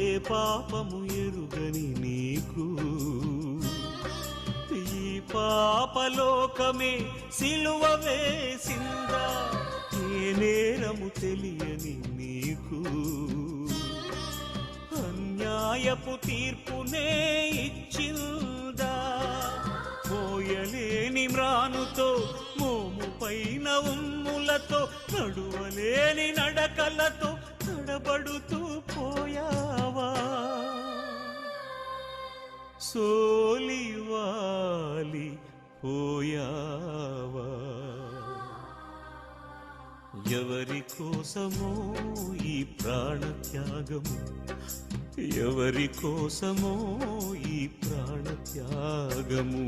ఏ పాపము ఎరుగని నీకు ఈ పాపలోకమే సిలువ వేసిందా ఏ నేరము తెలియని నీకు అన్యాయపు తీర్పునే ఇచ్చిందా మోయలేని మ్రానుతో మోము పైన ఉమ్ములతో నడువలేని నడకలతో తడబడుతూ పోయావా సోలివాలి పోయావా ఎవరి కోసమో ఈ ప్రాణత్యాగము ఎవరి కోసమో ఈ ప్రాణత్యాగము